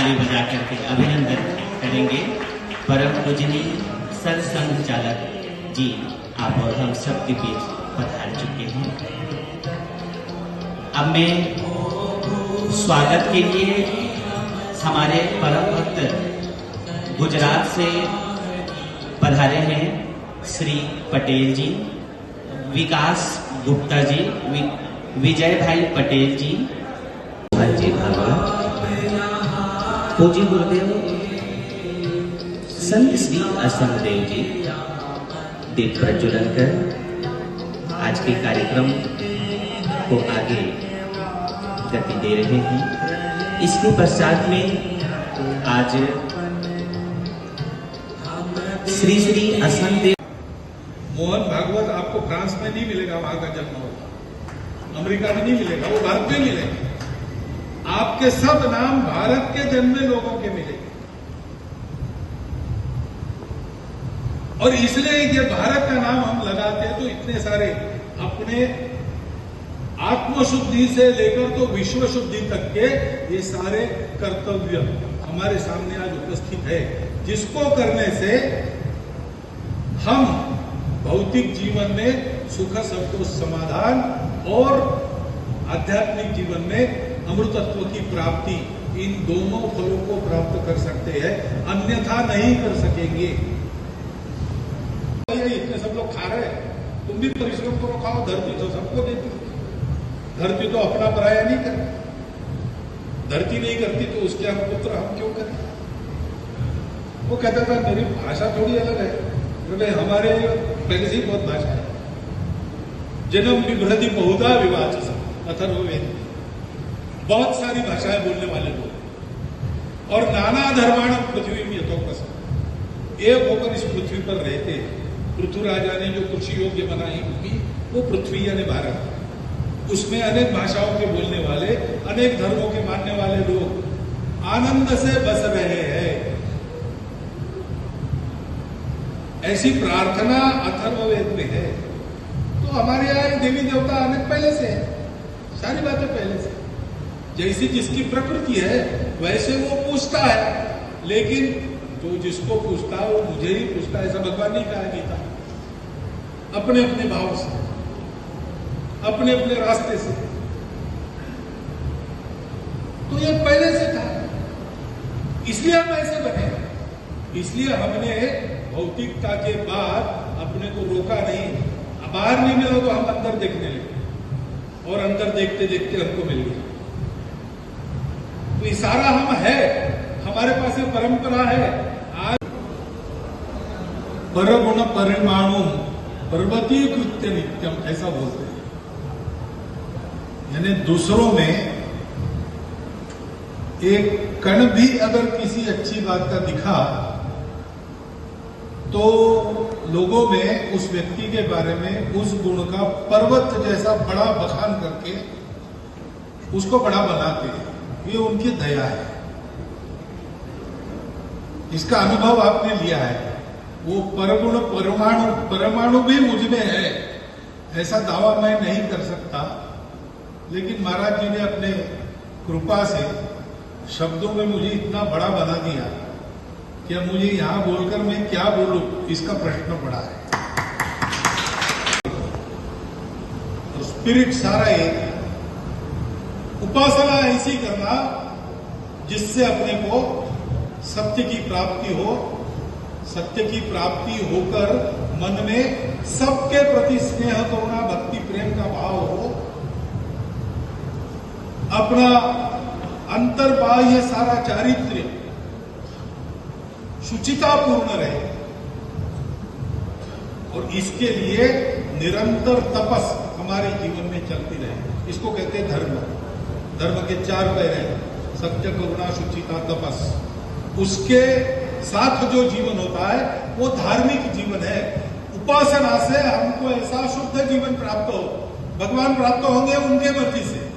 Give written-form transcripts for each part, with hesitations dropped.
ताली बजा करके अभिनंदन करेंगे परम पूजनीय सरसंघ चालक जी। आप और हम सबके बीच पधार चुके हैं। अब मैं स्वागत के लिए हमारे परम भक्त गुजरात से पधारे हैं श्री पटेल जी, विकास गुप्ता जी, विजय भाई पटेल जी, जी भागवत, पूज्य गुरुदेव संत श्री असंग देव जी दीप प्रज्वलन कर आज के कार्यक्रम को आगे गति दे रहे हैं। इसके पश्चात में आज श्री श्री असंग देव मोहन भागवत आपको फ्रांस में नहीं मिलेगा, वहां का जन्म होगा, अमेरिका में नहीं मिलेगा, वो भारत में मिलेगा। आपके सब नाम भारत के जन्मे लोगों के मिलेंगे और इसलिए ये भारत का नाम हम लगाते हैं तो इतने सारे अपने आत्मशुद्धि से लेकर तो विश्व शुद्धि तक के ये सारे कर्तव्य हमारे सामने आज उपस्थित है, जिसको करने से हम भौतिक जीवन में सुख संतोष समाधान और आध्यात्मिक जीवन में अमृतत्व की प्राप्ति, इन दोनों फलों को प्राप्त कर सकते हैं, अन्यथा नहीं कर सकेंगे। इतने सब लोग खा रहे हैं, तुम भी परिश्रम करो, खाओ, धरती तो सबको देती, धरती तो अपना पराया नहीं करती, धरती नहीं करती तो उसके हम पुत्र हम क्यों करें। वो कहता था मेरी भाषा थोड़ी अलग है, हमारे पहले से ही बहुत भाषा है। जन्म विभ्रति बहुधा विवाचस अथर्ववेद, बहुत सारी भाषाएं बोलने वाले लोग, और नाना धर्माणम पृथ्वी में यथोपस, एक होकर इस पृथ्वी पर रहते हैं। पृथ्वीराजा ने जो कृषि योग्य बनाई भूमि वो पृथ्वी यानी भारत, उसमें अनेक भाषाओं के बोलने वाले, अनेक धर्मों के मानने वाले लोग आनंद से बस रहे हैं। ऐसी प्रार्थना अथर्ववेद में है। तो हमारे यहाँ देवी देवता अनेक पहले से है, सारी बातें पहले से, जैसी जिसकी प्रकृति है वैसे वो पूछता है, लेकिन जो जिसको पूछता है वो मुझे ही पूछता है, ऐसा भगवान ने कहा गीता, अपने अपने भाव से, अपने अपने रास्ते से। तो ये पहले से था, इसलिए हम ऐसे बने, इसलिए हमने भौतिकता के बाद अपने को रोका नहीं। बाहर नहीं मिला तो हम अंदर देखने लगे, और अंदर देखते देखते हमको मिल गया। तो ये सारा हम है, हमारे पास ये परंपरा है। आज परगुण परिमाणु पर्वती कृत्य नित्यम ऐसा बोलते हैं, यानी दूसरों में एक कण भी अगर किसी अच्छी बात का दिखा तो लोगों में उस व्यक्ति के बारे में उस गुण का पर्वत जैसा बड़ा बखान करके उसको बड़ा बनाते हैं। ये उनकी दया है, इसका अनुभव आपने लिया है। वो परगुण परमाणु भी मुझ में है, ऐसा दावा मैं नहीं कर सकता, लेकिन महाराज जी ने अपने कृपा से शब्दों में मुझे इतना बड़ा बना दिया कि अब मुझे यहां बोलकर मैं क्या बोलूं, इसका प्रश्न पड़ा है। तो स्पिरिट सारा एक, उपासना ऐसी करना जिससे अपने को सत्य की प्राप्ति हो, सत्य की प्राप्ति होकर मन में सबके प्रति स्नेह, करुणा, भक्ति, प्रेम का भाव हो, अपना अंतर्बाह्य सारा चारित्र्य शुचितापूर्ण रहे, और इसके लिए निरंतर तपस हमारे जीवन में चलती रहे। इसको कहते हैं धर्म। धर्म के 4 पैर हैं, सत्य, करुणा, शुचिता, तपस। उसके साथ जो जीवन होता है वो धार्मिक जीवन है। उपासना से हमको ऐसा शुद्ध जीवन प्राप्त हो, भगवान प्राप्त होंगे उनके मर्जी से।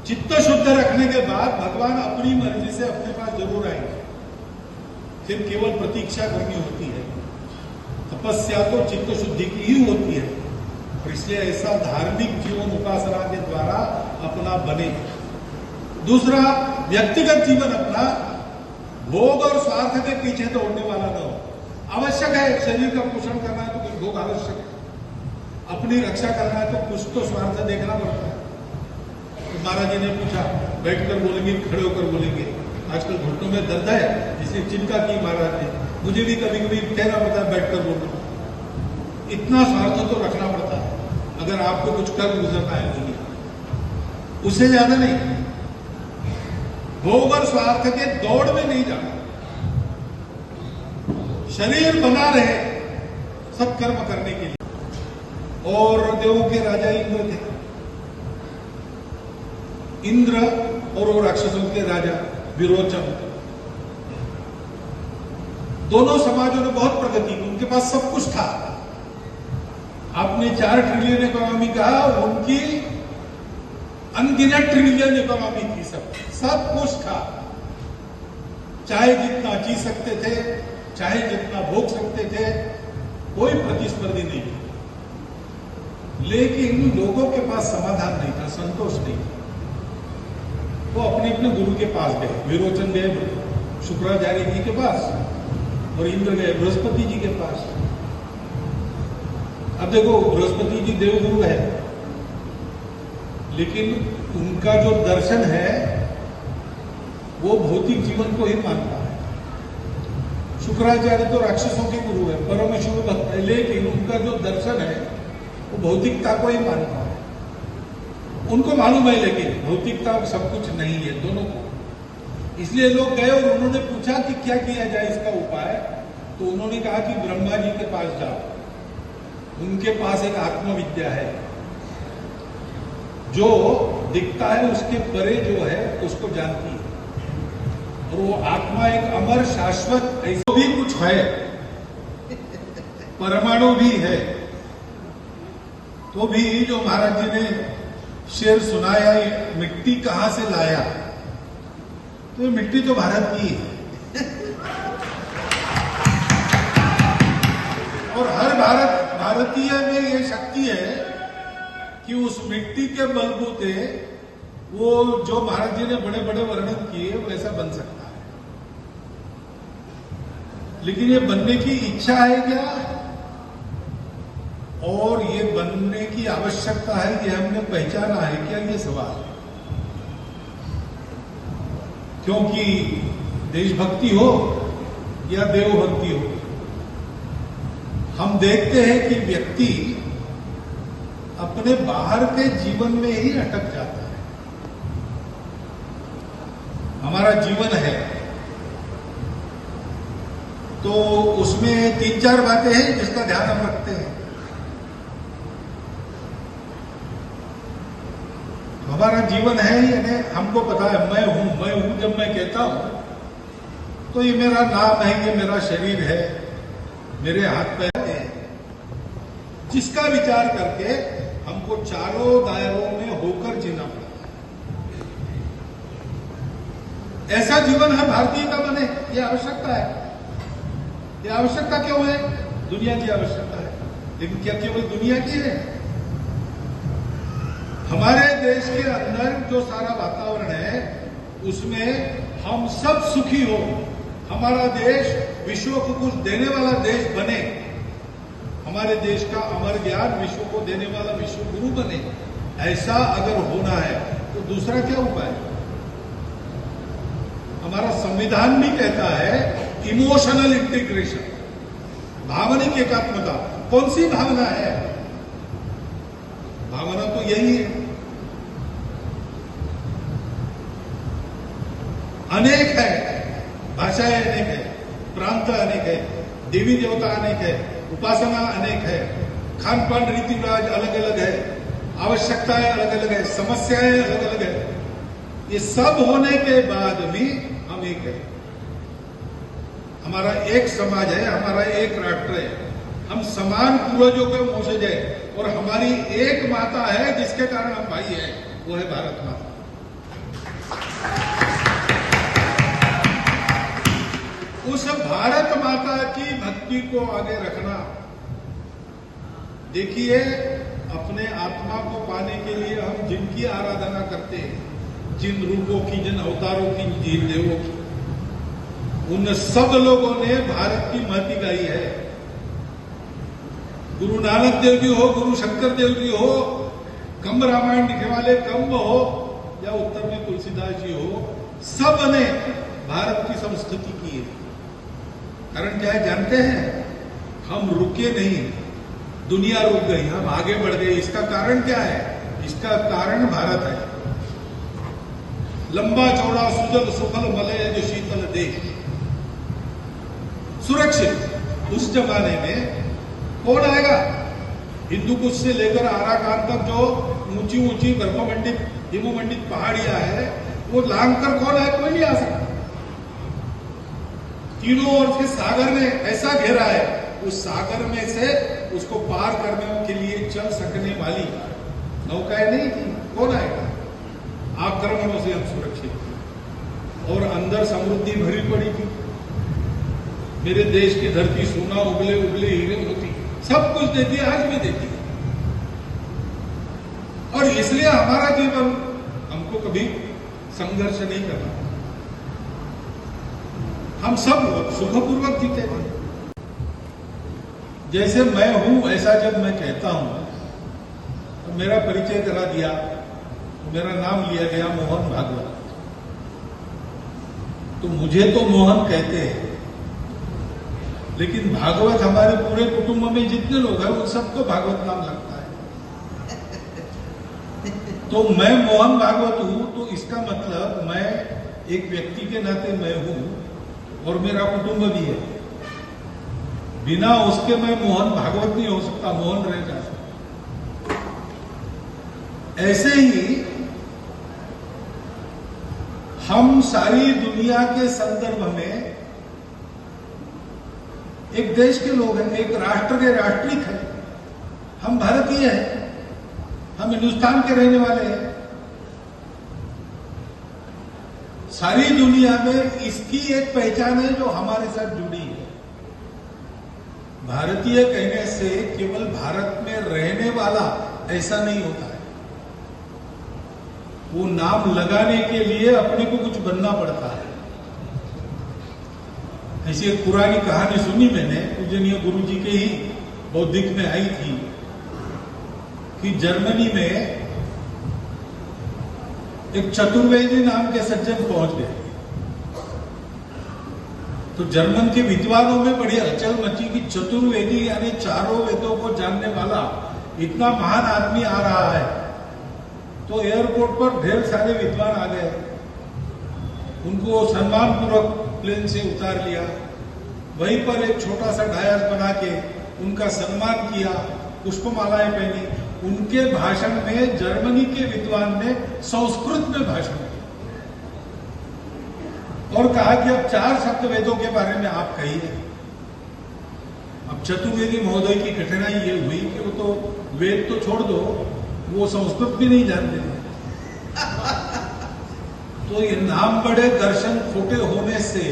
चित्त शुद्ध रखने के बाद भगवान अपनी मर्जी से अपने पास जरूर आएंगे, फिर केवल प्रतीक्षा करनी होती है। तपस्या तो चित्त शुद्धि की ही होती है, और इसलिए ऐसा धार्मिक जीवन उपासना के द्वारा अपना बने। दूसरा, व्यक्तिगत जीवन अपना भोग और स्वार्थ के पीछे दौड़ने वाला न हो। आवश्यक है, शरीर का पोषण करना है तो कुछ भोग आवश्यक है, अपनी रक्षा करना है तो कुछ तो स्वार्थ देखना पड़ता है। तो महाराज जी ने पूछा, बैठकर बोलेंगे खड़े होकर बोलेंगे? आजकल घुटनों में दर्द है, इसलिए चिंता की महाराज ने। मुझे भी कभी कभी कहना पड़ता है बैठकर बोलना। इतना स्वार्थ तो रखना पड़ता है अगर आपको कुछ कर गुजरना है दुनिया, उससे ज्यादा नहीं। भोग और स्वार्थ के दौड़ में नहीं जाना, शरीर बना रहे सत्कर्म करने के लिए। और देवों के राजा इंद्र थे, इंद्र और वो राक्षसों के राजा विरोचन, दोनों समाजों ने बहुत प्रगति की, उनके पास सब कुछ था। आपने 4 ट्रिलियन इकोनॉमी कहा, उनकी अनगिनत ट्रिलियन इकोनॉमी थी, सब कुछ था। चाहे जितना जी सकते थे, चाहे जितना भोग सकते थे, कोई प्रतिस्पर्धी नहीं था। लेकिन लोगों के पास समाधान नहीं था, संतोष नहीं था। वो अपने अपने गुरु के पास गए। विरोचन गए शुक्राचार्य जी के पास और इंद्र गए बृहस्पति जी के पास। अब देखो, बृहस्पति जी देवगुरु है, लेकिन उनका जो दर्शन है वो भौतिक जीवन को ही मानता है। शुक्राचार्य तो राक्षसों के गुरु है, परमेश्वर भक्त है, लेकिन उनका जो दर्शन है वो भौतिकता को ही मानता है। उनको मालूम है लेकिन भौतिकता सब कुछ नहीं है दोनों को। इसलिए लोग गए और उन्होंने पूछा कि क्या किया जाए इसका उपाय। तो उन्होंने कहा कि ब्रह्मा जी के पास जाओ, उनके पास एक आत्मविद्या है, जो दिखता है उसके परे जो है उसको जानती है। और वो आत्मा एक अमर शाश्वत, ऐसा भी कुछ है, परमाणु भी है। तो भी जो महाराज जी ने शेर सुनाया, मिट्टी कहां से लाया, तो ये मिट्टी तो भारत की है। और हर भारतीय में ये शक्ति है कि उस मिट्टी के बलबूते वो जो महाराज जी ने बड़े बड़े वर्णन किए वैसा बन सकता है। लेकिन ये बनने की इच्छा है क्या, और ये बनने की आवश्यकता है कि हमने पहचाना है क्या, ये सवाल है। क्योंकि देशभक्ति हो या देवभक्ति हो, हम देखते हैं कि व्यक्ति अपने बाहर के जीवन में ही अटक जाता है। हमारा जीवन है तो उसमें 3-4 बातें हैं जिसका ध्यान हम रखते हैं। हमारा जीवन है, यानी हमको पता है मैं हूं जब मैं कहता हूं तो ये मेरा नाम है, ये मेरा शरीर है, मेरे हाथ पैर है, जिसका विचार करके हमको चारों दायरों में होकर जीना पड़ता है। ऐसा जीवन हर भारतीय का बने, ये आवश्यकता है। ये आवश्यकता क्यों है? दुनिया की आवश्यकता है। लेकिन क्या केवल दुनिया की है? हमारे देश के अंदर जो सारा वातावरण है उसमें हम सब सुखी हो, हमारा देश विश्व को कुछ देने वाला देश बने, हमारे देश का अमर ज्ञान विश्व को देने वाला विश्व गुरु बने, ऐसा अगर होना है तो दूसरा क्या उपाय? हमारा संविधान भी कहता है इमोशनल इंटीग्रेशन, भावनिक एकात्मता। कौन सी भावना है? भावना तो यही है। अनेक है, भाषाएं अनेक है, प्रांत अनेक है, देवी देवता अनेक है, उपासना अनेक है, खान पान रीति रिवाज अलग अलग है, आवश्यकताएं अलग अलग है, समस्याएं अलग अलग है। ये सब होने के बाद भी हम एक है। हमारा एक समाज है, हमारा एक राष्ट्र है, हम समान पूर्वजों के वंशज है, और हमारी एक माता है जिसके कारण हम भाई हैं, वो है भारत माता। उस भारत माता की भक्ति को आगे रखना। देखिए, अपने आत्मा को पाने के लिए हम जिनकी आराधना करते हैं जिन रूपों की, जिन अवतारों की, जिन देवों की, उन सब लोगों ने भारत की महती गाई है। गुरु नानक देव जी हो, गुरु शंकर देव जी हो, कंब रामायण लिखने वाले कंब हो, या उत्तर में तुलसीदास जी हो, सब ने भारत की संस्कृति की है। कारण क्या है जानते हैं? हम रुके नहीं, दुनिया रुक गई, हम आगे बढ़ गए। इसका कारण क्या है? इसका कारण भारत है। लंबा चौड़ा सुजल सुफल मलय जो शीतल देश, सुरक्षित। उस जमाने में कौन आएगा? हिंदू कुश से लेकर आराकान तक जो ऊंची ऊंची बर्फमंडित हिमोमंडित पहाड़ियां है, वो लांग कर कौन आए? कोई नहीं आ सकता। तीनों ओर से सागर ने ऐसा घेरा है, उस सागर में से उसको पार करने के लिए चल सकने वाली नौकाएं नहीं थी। कौन आएगा? आक्रमणों से हम सुरक्षित थे और अंदर समृद्धि भरी पड़ी थी। मेरे देश की धरती सोना उगले उगले हीरे होती, सब कुछ देती है, आज भी देती है। और इसलिए हमारा जीवन, हमको कभी संघर्ष नहीं करना, हम सब सुखपूर्वक जीते हैं। जैसे मैं हूं ऐसा जब मैं कहता हूं, तो मेरा परिचय करा दिया, मेरा नाम लिया गया मोहन भागवत। तो मुझे तो मोहन कहते हैं, लेकिन भागवत हमारे पूरे कुटुंब में जितने लोग हैं उन सबको भागवत नाम लगता है। तो मैं मोहन भागवत हूं, तो इसका मतलब मैं एक व्यक्ति के नाते मैं हूं और मेरा कुटुंब भी है। बिना उसके मैं मोहन भागवत नहीं हो सकता, मोहन रह जा सकता। ऐसे ही हम सारी दुनिया के संदर्भ में एक देश के लोग हैं, एक राष्ट्र के राष्ट्रीय हैं। हम भारतीय हैं, हम हिंदुस्तान के रहने वाले हैं। सारी दुनिया में इसकी एक पहचान है जो हमारे साथ जुड़ी है। भारतीय कहने से केवल भारत में रहने वाला ऐसा नहीं होता है। वो नाम लगाने के लिए अपने को कुछ बनना पड़ता है। ऐसी एक पुरानी कहानी सुनी मैंने, पूजनीय गुरु जी के ही बौद्धिक में आई थी, कि जर्मनी में एक चतुर्वेदी नाम के सज्जन पहुंच गए। तो जर्मन के विद्वानों में बड़ी हलचल मची कि चतुर्वेदी यानी चारों वेदों को जानने वाला इतना महान आदमी आ रहा है। तो एयरपोर्ट पर ढेर सारे विद्वान आ गए, उनको सम्मानपूर्वक प्लेन से उतार लिया। वहीं पर एक छोटा सा डायस बना के उनका सम्मान किया, पुष्पमालाएं पहनी। उनके भाषण में जर्मनी के विद्वान ने संस्कृत में भाषण दिया और कहा कि अब 4 शब्द वेदों के बारे में आप कहिए। अब चतुर्वेदी महोदय की कठिनाई ये हुई कि वो तो वेद तो छोड़ दो, वो संस्कृत भी नहीं जानते। तो ये नाम बड़े दर्शन खोटे होने से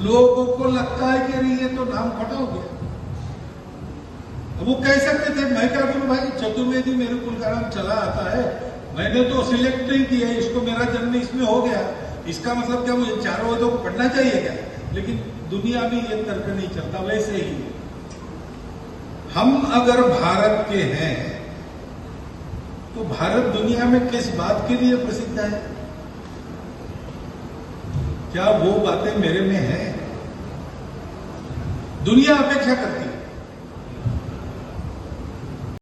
लोगों को लगता है कि अरे ये तो नाम खोटा हो गया। वो कह सकते थे, मैं क्या बोलूं भाई, चतुर्वेदी मेरे कुल का नाम चला आता है, मैंने तो सिलेक्ट नहीं किया, इसको मेरा जन्म इसमें हो गया, इसका मतलब क्या मुझे चारों वेदों को पढ़ना चाहिए क्या? लेकिन दुनिया में ये तर्क नहीं चलता। वैसे ही हम अगर भारत के हैं तो भारत दुनिया में किस बात के लिए प्रसिद्ध है? क्या वो बातें मेरे में हैं? दुनिया अपेक्षा करती है।